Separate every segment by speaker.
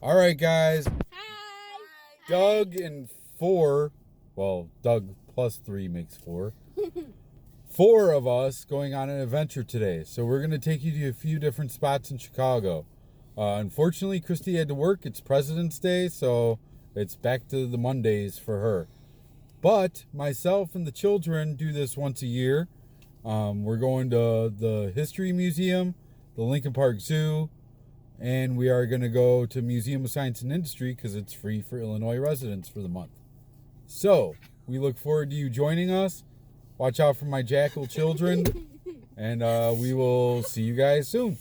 Speaker 1: All right, guys.
Speaker 2: Hi.
Speaker 1: Doug and four, well, Doug plus three makes four. Four of us going on an adventure today. So we're going to take you to a few different spots in Chicago. Unfortunately, Christy had to work. It's President's Day, so it's back to the Mondays for her. But myself and the children do this once a year. We're going to the History Museum, the Lincoln Park Zoo, and we are going to go to Museum of Science and Industry because it's free for Illinois residents for the month. So we look forward to you joining us. Watch out for my jackal children, and we will see you guys soon.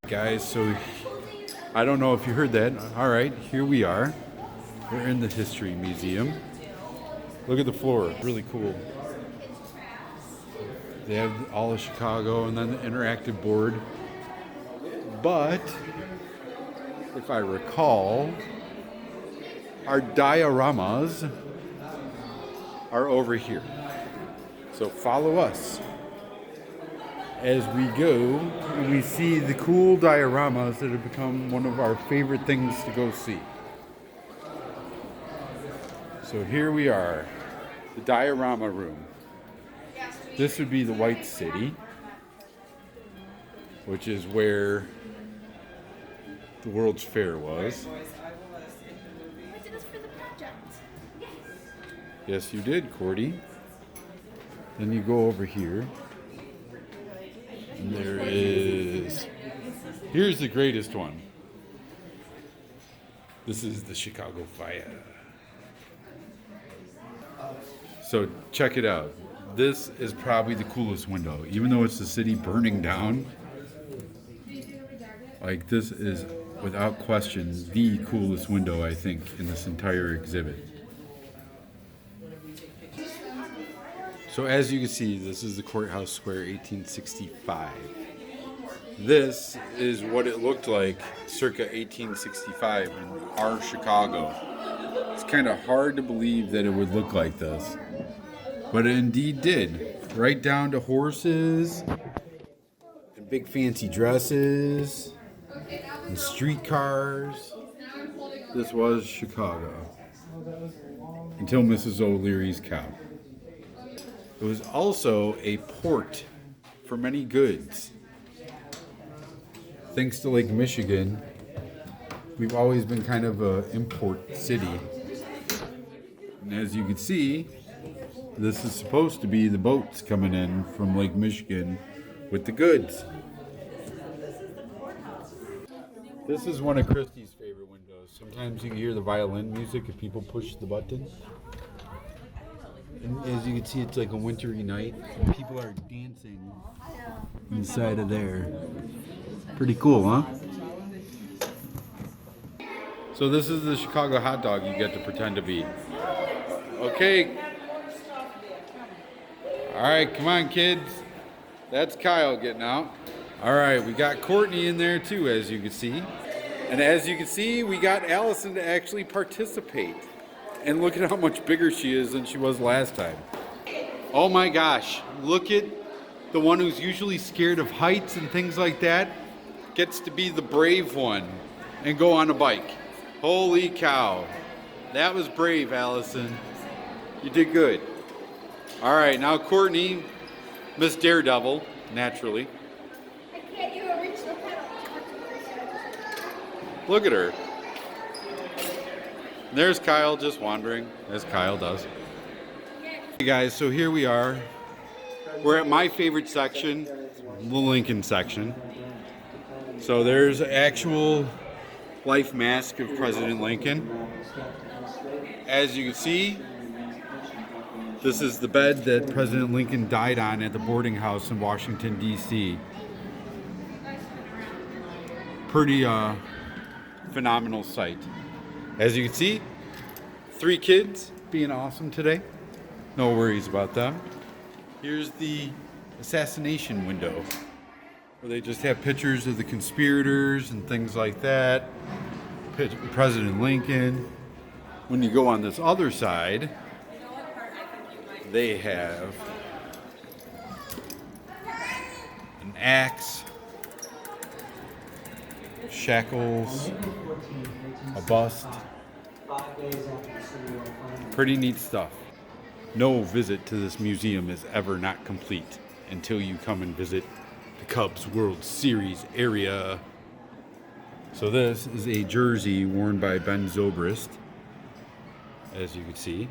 Speaker 1: Guys, so I don't know if you heard that. All right, here we are. We're in the History Museum. Look at the floor, really cool. They have all of Chicago and then the interactive board. But if I recall, our dioramas are over here. So follow us as we go and we see the cool dioramas that have become one of our favorite things to go see. So here we are, the diorama room. This would be the White City, which is where the World's Fair was.
Speaker 2: I did this for the project.
Speaker 1: Yes, you did, Cordy. Then you go over here. And there is... Here's the greatest one. This is the Chicago Fire. So check it out. This is probably the coolest window. Even though it's the city burning down, like this is without question the coolest window, I think, in this entire exhibit. So as you can see, this is the Courthouse Square 1865. This is what it looked like circa 1865 in our Chicago. It's kind of hard to believe that it would look like this, but it indeed did. Right down to horses and big fancy dresses and streetcars. This was Chicago until Mrs. O'Leary's cow. It was also a port for many goods. Thanks to Lake Michigan, we've always been kind of an import city. And as you can see, this is supposed to be the boats coming in from Lake Michigan with the goods. This is one of Christy's favorite windows. Sometimes you can hear the violin music if people push the button. And as you can see, it's like a wintry night, and people are dancing inside of there. Pretty cool, huh? So this is the Chicago hot dog you get to pretend to be. Okay. All right, come on, kids. That's Kyle getting out. All right, we got Courtney in there too, as you can see. And as you can see, we got Allison to actually participate. And look at how much bigger she is than she was last time. Oh my gosh, look at the one who's usually scared of heights and things like that, gets to be the brave one and go on a bike. Holy cow. That was brave, Allison. You did good. All right, now Courtney, Miss Daredevil, naturally.
Speaker 2: I can't even reach the pedal.
Speaker 1: Look at her. There's Kyle just wandering, as Kyle does. Hey guys, so here we are. We're at my favorite section, the Lincoln section. So there's an actual life mask of President Lincoln. As you can see, this is the bed that President Lincoln died on at the boarding house in Washington, D.C. Pretty phenomenal sight. As you can see, 3 kids being awesome today. No worries about them. Here's the assassination window, where they just have pictures of the conspirators and things like that. President Lincoln. When you go on this other side, they have an axe, shackles, a bust. Pretty neat stuff. No visit to this museum is ever not complete until you come and visit the Cubs World Series area. So this is a jersey worn by Ben Zobrist, as you can see.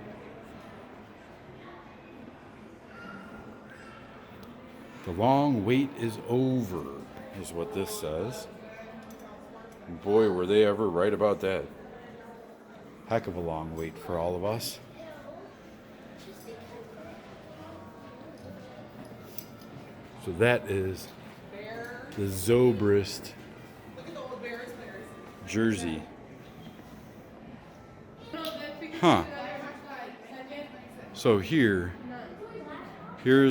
Speaker 1: The long wait is over, is what this says. And boy, were they ever right about that. Heck of a long wait for all of us. So that is the Zobrist jersey. Huh. So here's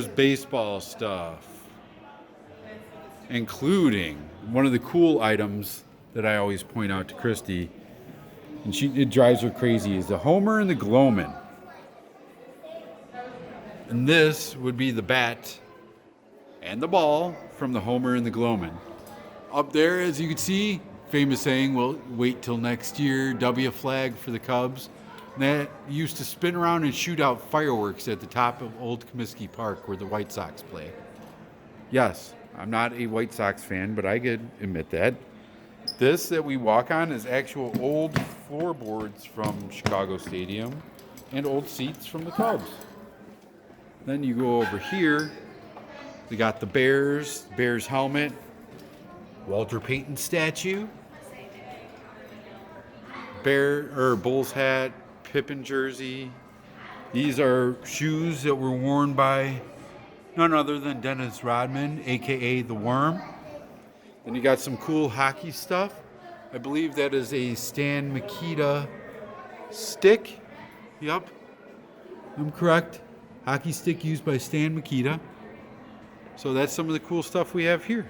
Speaker 1: baseball stuff, including one of the cool items that I always point out to Christy, and it drives her crazy, is the Homer and the Glowman. And this would be the bat and the ball from the Homer and the Glowman. Up there, as you can see, famous saying, well, wait till next year, W flag for the Cubs. And that used to spin around and shoot out fireworks at the top of Old Comiskey Park where the White Sox play. Yes, I'm not a White Sox fan, but I could admit that. This that we walk on is actual old floorboards from Chicago Stadium and old seats from the Cubs. Then you go over here, we got the Bears helmet, Walter Payton statue, Bulls hat, Pippen jersey. These are shoes that were worn by none other than Dennis Rodman, aka the Worm. Then you got some cool hockey stuff. I believe that is a Stan Mikita stick. Yep, I'm correct. Hockey stick used by Stan Mikita. So that's some of the cool stuff we have here.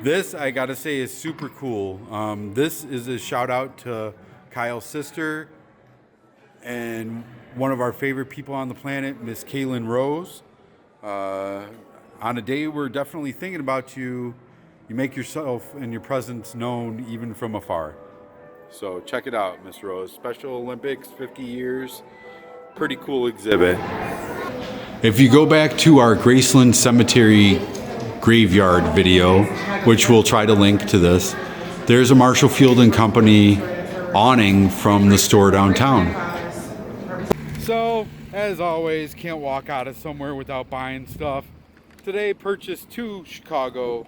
Speaker 1: This, I gotta say, is super cool. This is a shout out to Kyle's sister and one of our favorite people on the planet, Miss Kaylin Rose. On a day we're definitely thinking about you, you make yourself and your presence known even from afar. So check it out, Miss Rose. Special Olympics, 50 years. Pretty cool exhibit. If you go back to our Graceland Cemetery graveyard video, which we'll try to link to this, there's a Marshall Field and Company awning from the store downtown. So, as always, can't walk out of somewhere without buying stuff. Today purchased 2 Chicago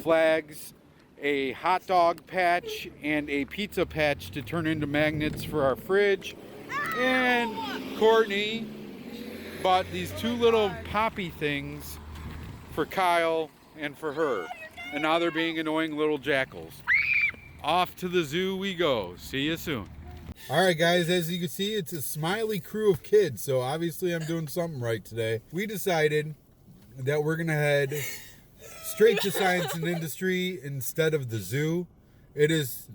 Speaker 1: flags, a hot dog patch, and a pizza patch to turn into magnets for our fridge. And Courtney bought these 2 little poppy things for Kyle and for her. And now they're being annoying little jackals. Off to the zoo we go. See you soon. All right, guys, as you can see, it's a smiley crew of kids. So obviously I'm doing something right today. We decided that we're going to head straight to Science and Industry instead of the zoo. It is,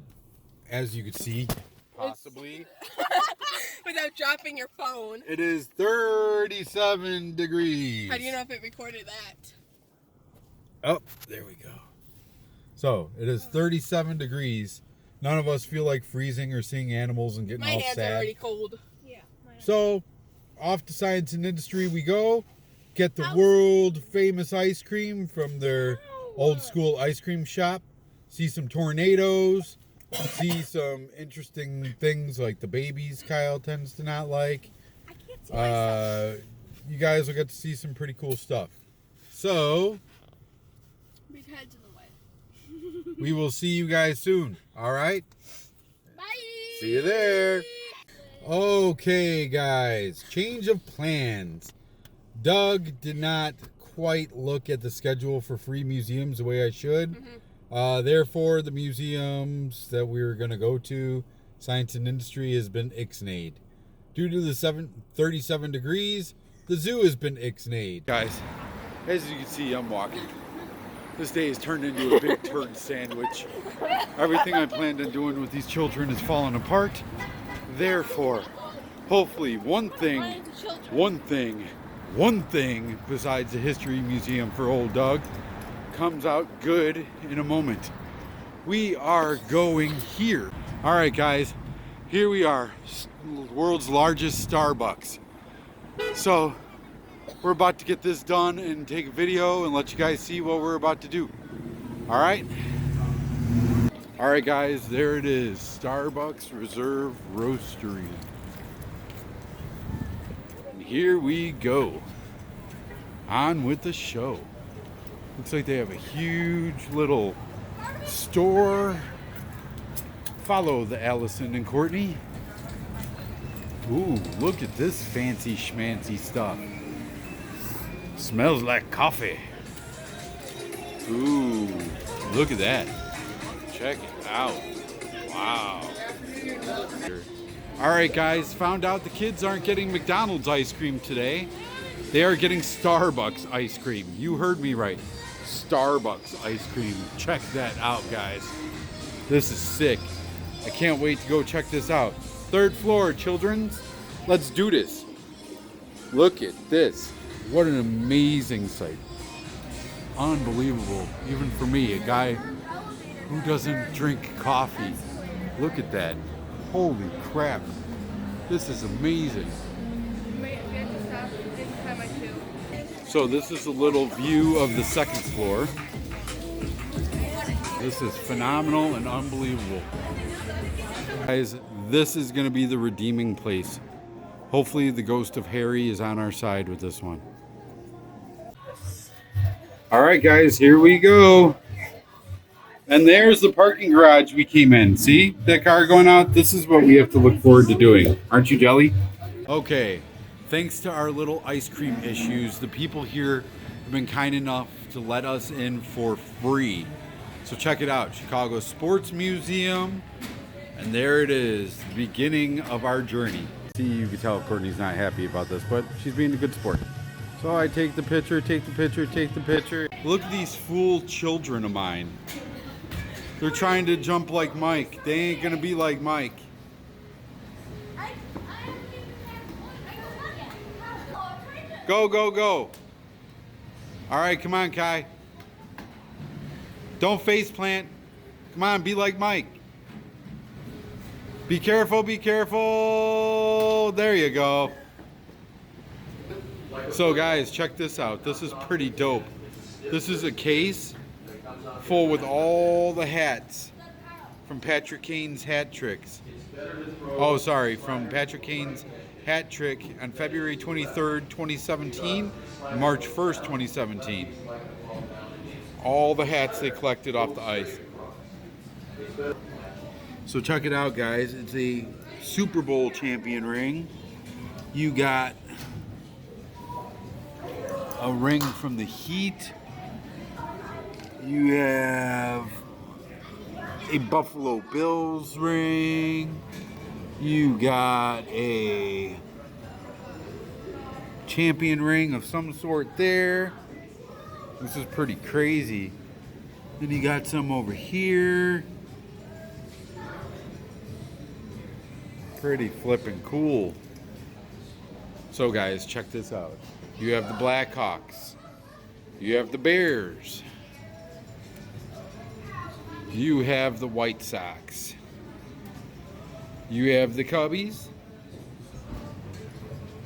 Speaker 1: as you can see, possibly...
Speaker 3: Without dropping your phone.
Speaker 1: It is 37 degrees.
Speaker 3: How do you know if it recorded that?
Speaker 1: Oh, there we go. So, it is 37 degrees. None of us feel like freezing or seeing animals and getting all sad.
Speaker 3: My hands are already cold.
Speaker 2: Yeah.
Speaker 1: So, off to Science and Industry we go. Get the world famous ice cream from their old school ice cream shop. See some tornadoes. See some interesting things like the babies Kyle tends to not like.
Speaker 2: I can't see myself.
Speaker 1: You guys will get to see some pretty cool stuff. So,
Speaker 2: Big heads in the way.
Speaker 1: we will see you guys soon. All right?
Speaker 2: Bye.
Speaker 1: See you there. Okay, guys. Change of plans. Doug did not quite look at the schedule for free museums the way I should. Therefore, the museums that we were going to go to, Science and Industry, has been ixnayed. Due to the 37 degrees, the zoo has been ixnayed. Guys, as you can see, I'm walking. This day has turned into a big turd sandwich. Everything I planned on doing with these children is falling apart. Therefore, hopefully one thing one thing besides the history museum for old Doug comes out good in a moment. We are going here. All right, guys, here we are, world's largest Starbucks. So we're about to get this done and take a video and let you guys see what we're about to do. All right. All right, guys, there it is, Starbucks Reserve Roastery. And here we go. On with the show. Looks like they have a huge little store. Follow the Allison and Courtney. Ooh, look at this fancy schmancy stuff. Smells like coffee. Ooh, look at that. Check it out. Wow. All right, guys, found out the kids aren't getting McDonald's ice cream today. They are getting Starbucks ice cream. You heard me right. Starbucks ice cream. Check that out, guys. This is sick. I can't wait to go check this out. 3rd floor, children's. Let's do this. Look at this. What an amazing sight. Unbelievable. Even for me, a guy who doesn't drink coffee. Look at that. Holy crap. This is amazing. So this is a little view of the 2nd floor. This is phenomenal and unbelievable. Guys, this is going to be the redeeming place. Hopefully the ghost of Harry is on our side with this one. All right, guys, here we go. And there's the parking garage we came in. See that car going out? This is what we have to look forward to doing. Aren't you, Jelly? Okay, thanks to our little ice cream issues, the people here have been kind enough to let us in for free. So check it out, Chicago Sports Museum. And there it is, the beginning of our journey. See, you can tell Courtney's not happy about this, but she's being a good sport. So I take the picture, take the picture, take the picture. Look at these fool children of mine. They're trying to jump like Mike. They ain't gonna be like Mike. Go, go, go. All right, come on, Kai. Don't face plant. Come on, be like Mike. Be careful, be careful. There you go. So guys, check this out. This is pretty dope. This is a case full with all the hats from Patrick Kane's hat tricks. Oh, sorry, from Patrick Kane's hat trick on February 23rd, 2017, March 1st, 2017. All the hats they collected off the ice. So check it out, guys. It's a Super Bowl champion ring. You got a ring from the Heat. You have a Buffalo Bills ring. You got a champion ring of some sort there. This is pretty crazy. Then you got some over here. Pretty flippin' cool. So guys, check this out. You have the Blackhawks. You have the Bears. You have the White Sox. You have the Cubbies.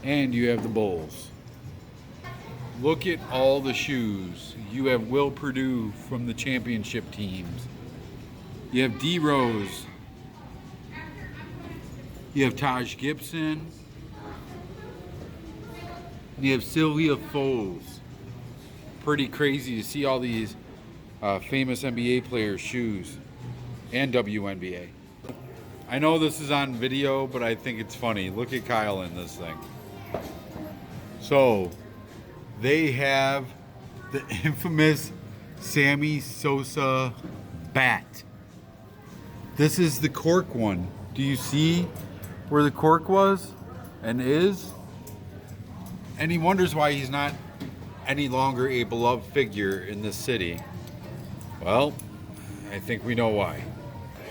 Speaker 1: And you have the Bulls. Look at all the shoes. You have Will Perdue from the championship teams. You have D Rose. You have Taj Gibson. You have Sylvia Foles. Pretty crazy to see all these famous NBA players' shoes and WNBA. I know this is on video, but I think it's funny. Look at Kyle in this thing. So, they have the infamous Sammy Sosa bat. This is the cork one. Do you see where the cork was and is? And he wonders why he's not any longer a beloved figure in this city. Well, I think we know why.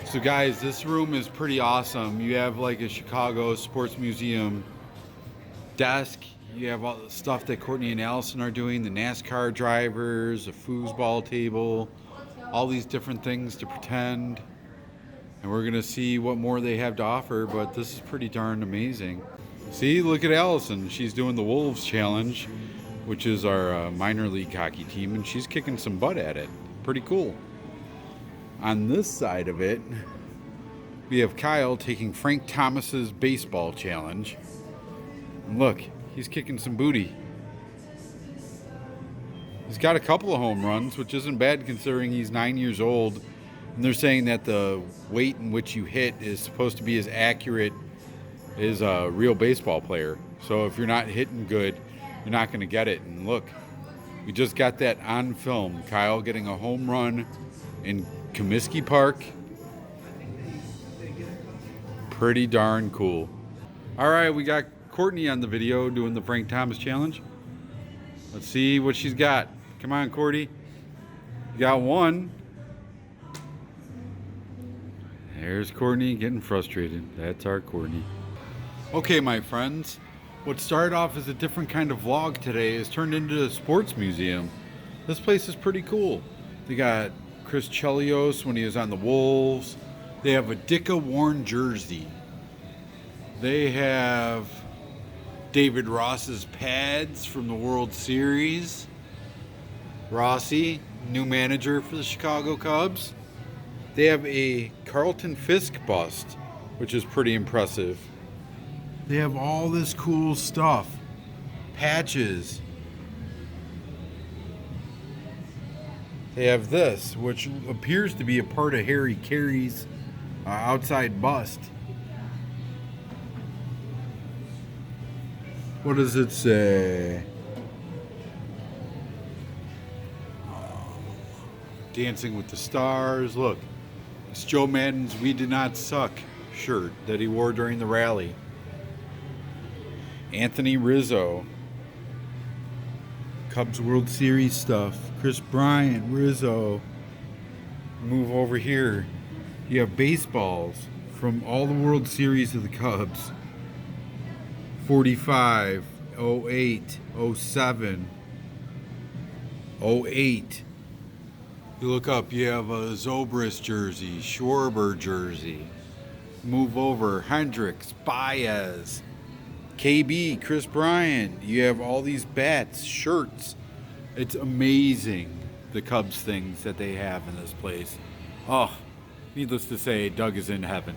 Speaker 1: So guys, this room is pretty awesome. You have like a Chicago Sports Museum desk. You have all the stuff that Courtney and Allison are doing, the NASCAR drivers, the foosball table, all these different things to pretend. And we're going to see what more they have to offer, but this is pretty darn amazing. See, look at Allison. She's doing the Wolves Challenge, which is our minor league hockey team, and she's kicking some butt at it. Pretty cool. On this side of it, we have Kyle taking Frank Thomas's baseball challenge. And look, he's kicking some booty. He's got a couple of home runs, which isn't bad considering he's 9 years old. And they're saying that the weight in which you hit is supposed to be as accurate as a real baseball player. So if you're not hitting good, you're not going to get it. And look, we just got that on film. Kyle getting a home run in Comiskey Park. Pretty darn cool. All right, we got Courtney on the video doing the Frank Thomas challenge. Let's see what she's got. Come on, Courtney. You got one. There's Courtney getting frustrated. That's our Courtney. Okay, my friends. What started off as a different kind of vlog today has turned into a sports museum. This place is pretty cool. They got Chris Chelios when he was on the Wolves. They have a Dicka worn jersey. They have David Ross's pads from the World Series. Rossi, new manager for the Chicago Cubs. They have a Carlton Fisk bust, which is pretty impressive. They have all this cool stuff. Patches. They have this, which appears to be a part of Harry Carey's outside bust. What does it say? Dancing with the Stars. Look, it's Joe Madden's "We Did Not Suck" shirt that he wore during the rally. Anthony Rizzo. Cubs World Series stuff. Chris Bryant, Rizzo. Move over here. You have baseballs from all the World Series of the Cubs. 45, 08, 07, 08. You look up, you have a Zobrist jersey, Schwarber jersey. Move over, Hendricks, Baez, KB, Chris Bryant. You have all these bats, shirts. It's amazing, the Cubs things that they have in this place. Oh, needless to say, Doug is in heaven.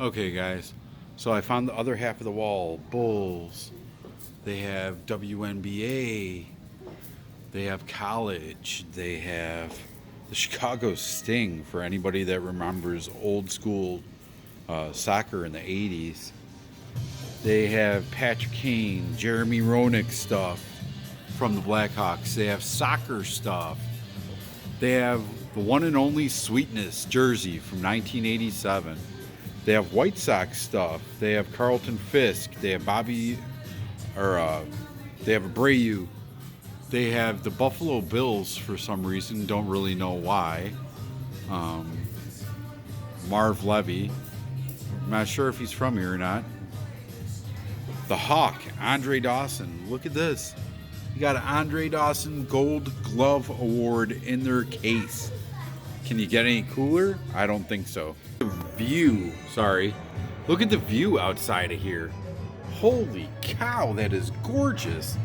Speaker 1: Okay, guys. So I found the other half of the wall. Bulls. They have WNBA. They have college. They have the Chicago Sting for anybody that remembers old school soccer in the 80s. They have Patrick Kane, Jeremy Roenick stuff from the Blackhawks. They have soccer stuff. They have the one and only Sweetness jersey from 1987. They have White Sox stuff. They have Carlton Fisk. They have they have Abreu. They have the Buffalo Bills for some reason. Don't really know why. Marv Levy. I'm not sure if he's from here or not. The Hawk, Andre Dawson. Look at this. You got an Andre Dawson Gold Glove Award in their case. Can you get any cooler? I don't think so. The view, sorry. Look at the view outside of here. Holy cow, that is gorgeous.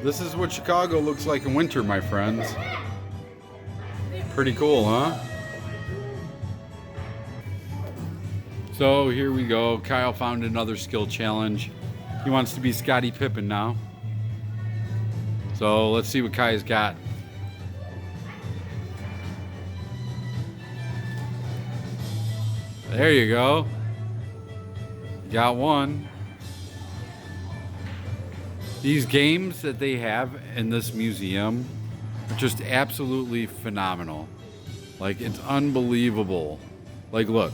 Speaker 1: This is what Chicago looks like in winter, my friends. Pretty cool, huh? So here we go. Kyle found another skill challenge. He wants to be Scottie Pippen now. So let's see what Kai's got. There you go. Got one. These games that they have in this museum are just absolutely phenomenal. Like, it's unbelievable. Like, look,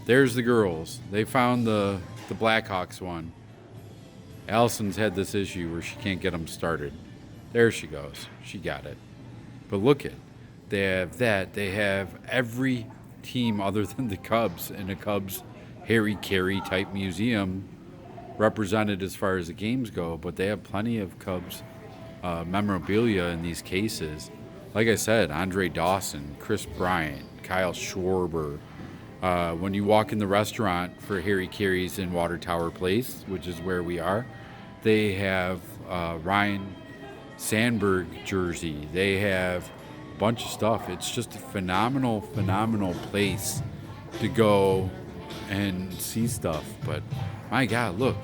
Speaker 1: there's the girls. They found the Blackhawks one. Allison's had this issue where she can't get them started. There she goes. She got it. But look at, they have that. They have every team other than the Cubs in a Cubs Harry Carey type museum represented as far as the games go, but they have plenty of Cubs memorabilia in these cases. Like I said, Andre Dawson, Chris Bryant, Kyle Schwarber. When you walk in the restaurant for Harry Caray's in Water Tower Place, which is where we are, they have Ryan Sandberg jersey. They have a bunch of stuff. It's just a phenomenal place to go and see stuff. But my God, look.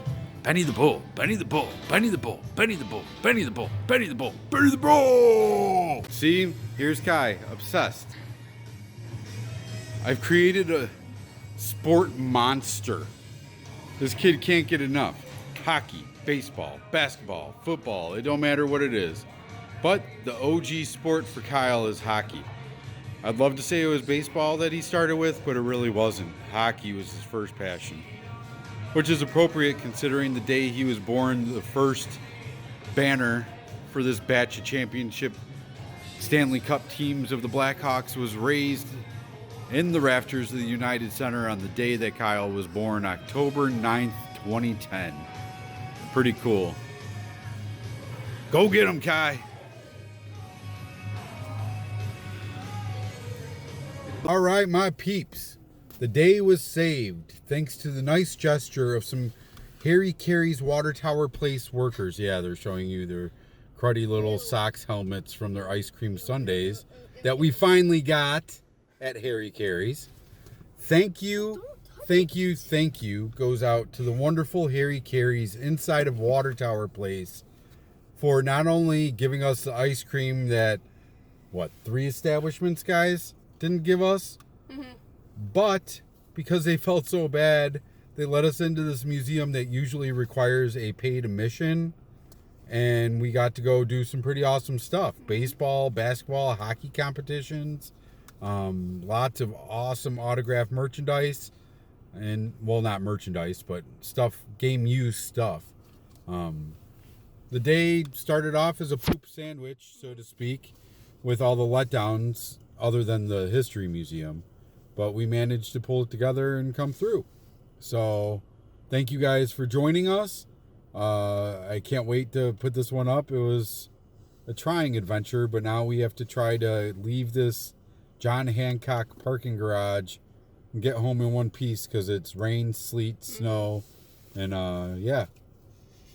Speaker 1: Benny the Bull, Benny the Bull, Benny the Bull, Benny the Bull, Benny the Bull, Benny the Bull, Benny the Bull. See, here's Kai, obsessed. I've created a sport monster. This kid can't get enough. Hockey, baseball, basketball, football, it don't matter what it is. But the OG sport for Kyle is hockey. I'd love to say it was baseball that he started with, but it really wasn't. Hockey was his first passion. Which is appropriate considering the day he was born, the first banner for this batch of championship Stanley Cup teams of the Blackhawks was raised in the rafters of the United Center on the day that Kyle was born, October 9th, 2010. Pretty cool. Go get him, Kai. All right, my peeps. The day was saved thanks to the nice gesture of some Harry Caray's Water Tower Place workers. Yeah, they're showing you their cruddy little Sox helmets from their ice cream sundaes that we finally got at Harry Caray's. Thank you goes out to the wonderful Harry Caray's inside of Water Tower Place for not only giving us the ice cream that, 3 establishments, guys, didn't give us? Mm-hmm. But because they felt so bad, they let us into this museum that usually requires a paid admission. And we got to go do some pretty awesome stuff. Baseball, basketball, hockey competitions. Lots of awesome autographed merchandise. And, well, not merchandise, but stuff, game use stuff. The day started off as a poop sandwich, so to speak, with all the letdowns other than the History Museum. But we managed to pull it together and come through. So thank you guys for joining us. I can't wait to put this one up. It was a trying adventure, but now we have to try to leave this John Hancock parking garage and get home in one piece because it's rain, sleet, snow, and yeah.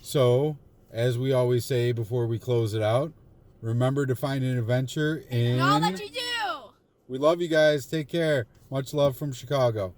Speaker 1: So, as we always say before we close it out, remember to find an adventure in
Speaker 2: all that you do.
Speaker 1: We love you guys. Take care. Much love from Chicago.